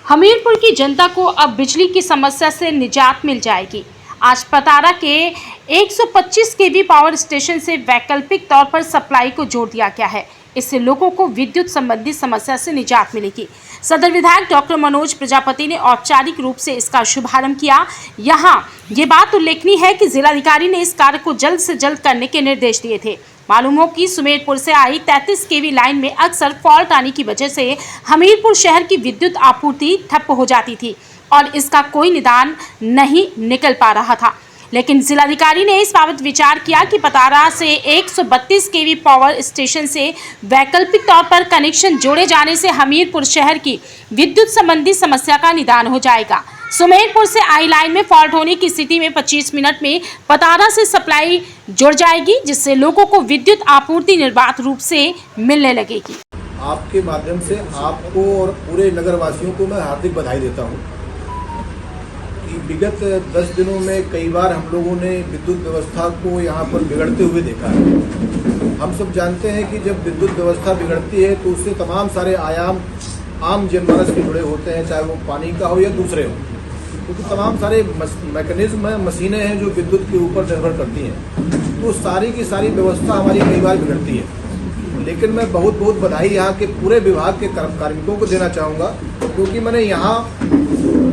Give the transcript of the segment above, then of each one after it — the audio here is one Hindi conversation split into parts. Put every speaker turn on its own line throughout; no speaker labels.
हमीरपुर की जनता को अब बिजली की समस्या से निजात मिल जाएगी। आज पतारा के 125 केवी पावर स्टेशन से वैकल्पिक तौर पर सप्लाई को जोड़ दिया गया है। इससे लोगों को विद्युत संबंधी समस्या से निजात मिलेगी। सदर विधायक डॉक्टर मनोज प्रजापति ने औपचारिक रूप से इसका शुभारंभ किया। यहाँ ये बात उल्लेखनीय है कि जिलाधिकारी ने इस कार्य को जल्द से जल्द करने के निर्देश दिए थे। मालूम हो कि सुमेरपुर से आई 33 केवी लाइन में अक्सर फॉल्ट आने की वजह से हमीरपुर शहर की विद्युत आपूर्ति ठप हो जाती थी और इसका कोई निदान नहीं निकल पा रहा था। लेकिन जिलाधिकारी ने इस बाबत विचार किया कि पतारा से 132 केवी पावर स्टेशन से वैकल्पिक तौर पर कनेक्शन जोड़े जाने से हमीरपुर शहर की विद्युत संबंधी समस्या का निदान हो जाएगा। सुमेरपुर से आई लाइन में फॉल्ट होने की स्थिति में 25 मिनट में पतारा से सप्लाई जुड़ जाएगी, जिससे लोगों को विद्युत आपूर्ति निर्बाध रूप से मिलने लगेगी।
आपके माध्यम से आपको और पूरे नगरवासियों को मैं हार्दिक बधाई देता हूं कि विगत 10 दिनों में कई बार हम लोगों ने विद्युत व्यवस्था को यहां पर बिगड़ते हुए देखा है। हम सब जानते हैं कि जब विद्युत व्यवस्था बिगड़ती है तो उससे तमाम सारे आयाम आम जनमानस के जुड़े होते हैं, चाहे वो पानी का हो या दूसरे हो, क्योंकि तमाम सारे मैकेनिज्म हैं, मशीनें हैं जो विद्युत के ऊपर निर्भर करती हैं। तो सारी की सारी व्यवस्था हमारी कई बार बिगड़ती है। लेकिन मैं बहुत बहुत बधाई यहाँ के पूरे विभाग के कार्मिकों को देना चाहूँगा, क्योंकि मैंने यहाँ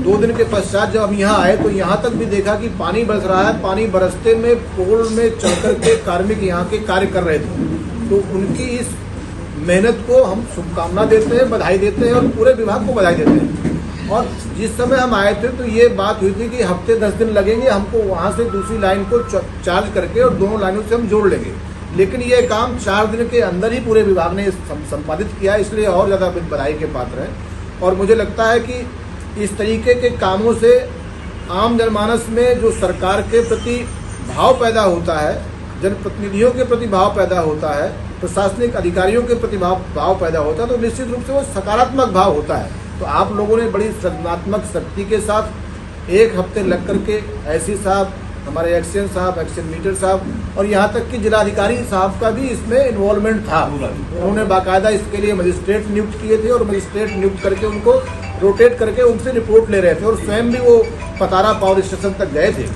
2 दिन के पश्चात जब हम यहाँ आए तो यहाँ तक भी देखा कि पानी बरस रहा है। पानी बरसते में पोल में चढ़ कर के कार्मिक यहाँ के कार्य कर रहे थे। तो उनकी इस मेहनत को हम शुभकामना देते हैं, बधाई देते हैं और पूरे विभाग को बधाई देते हैं। और जिस समय हम आए थे तो ये बात हुई थी कि हफ्ते 10 दिन लगेंगे हमको वहाँ से दूसरी लाइन को चार्ज करके और दोनों लाइनों से हम जोड़ लेंगे। लेकिन ये काम 4 दिन के अंदर ही पूरे विभाग ने संपादित किया, इसलिए और ज़्यादा बधाई के पात्र है। और मुझे लगता है कि इस तरीके के कामों से आम जनमानस में जो सरकार के प्रति भाव पैदा होता है, जनप्रतिनिधियों के प्रति भाव पैदा होता है, प्रशासनिक अधिकारियों के प्रति भाव पैदा होता है, तो निश्चित रूप से वो सकारात्मक भाव होता है। तो आप लोगों ने बड़ी सृजनात्मक शक्ति के साथ 1 हफ्ते लग करके ऐसी साहब, हमारे एक्सचेंज साहब, एक्सचेंज मीटर साहब और यहाँ तक कि जिलाधिकारी साहब का भी इसमें इन्वॉल्वमेंट था। उन्होंने बाकायदा इसके लिए मजिस्ट्रेट नियुक्त किए थे और मजिस्ट्रेट नियुक्त करके उनको रोटेट करके उनसे रिपोर्ट ले रहे थे और स्वयं भी वो पतारा पावर स्टेशन तक गए थे।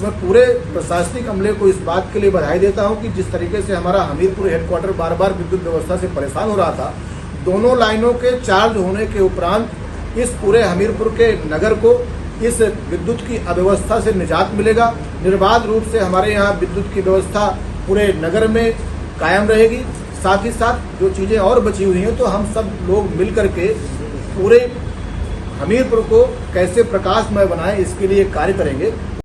मैं पूरे प्रशासनिक अमले को इस बात के लिए बधाई देता हूं कि जिस तरीके से हमारा हमीरपुर हेडक्वार्टर बार बार विद्युत व्यवस्था से परेशान हो रहा था, दोनों लाइनों के चार्ज होने के उपरांत इस पूरे हमीरपुर के नगर को इस विद्युत की अव्यवस्था से निजात मिलेगा। निर्बाध रूप से हमारे यहाँ विद्युत की व्यवस्था पूरे नगर में कायम रहेगी। साथ ही साथ जो चीज़ें और बची हुई हैं तो हम सब लोग मिल करके पूरे हमीरपुर को कैसे प्रकाशमय बनाएं, इसके लिए कार्य करेंगे।